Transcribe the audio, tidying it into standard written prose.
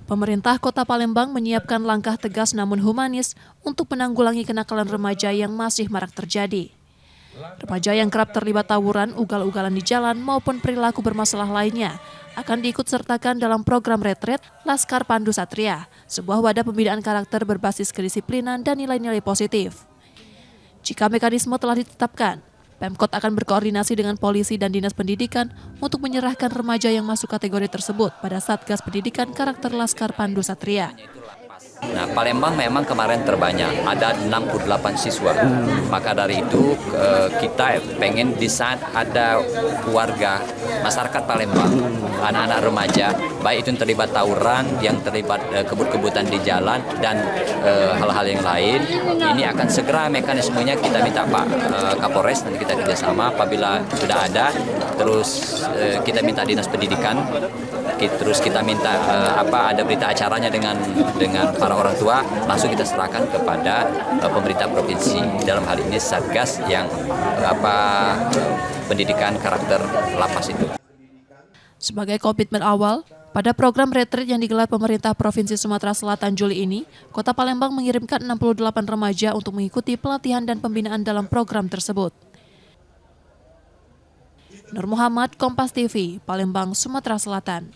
Pemerintah Kota Palembang menyiapkan langkah tegas namun humanis untuk menanggulangi kenakalan remaja yang masih marak terjadi. Remaja yang kerap terlibat tawuran, ugal-ugalan di jalan maupun perilaku bermasalah lainnya akan diikut sertakan dalam program retret Laskar Pandu Satria, sebuah wadah pembinaan karakter berbasis kedisiplinan dan nilai-nilai positif. Jika mekanisme telah ditetapkan, Pemkot akan berkoordinasi dengan polisi dan dinas pendidikan untuk menyerahkan remaja yang masuk kategori tersebut pada Satgas Pendidikan Karakter Laskar Pandu Satria. Nah, Palembang memang kemarin terbanyak, ada 68 siswa. Maka dari itu kita pengen di saat ada warga masyarakat Palembang, anak-anak remaja, baik itu yang terlibat tawuran, yang terlibat kebut-kebutan di jalan dan hal-hal yang lain, ini akan segera mekanismenya kita minta Pak Kapolres dan kita kerjasama. Apabila sudah ada, terus kita minta dinas pendidikan, terus kita minta ada berita acaranya dengan para orang tua, langsung kita serahkan kepada pemerintah provinsi, dalam hal ini Satgas yang pendidikan karakter lapas itu. Sebagai komitmen awal, pada program retreat yang digelar pemerintah Provinsi Sumatera Selatan Juli ini, Kota Palembang mengirimkan 68 remaja untuk mengikuti pelatihan dan pembinaan dalam program tersebut. Nur Muhammad, Kompas TV, Palembang, Sumatera Selatan.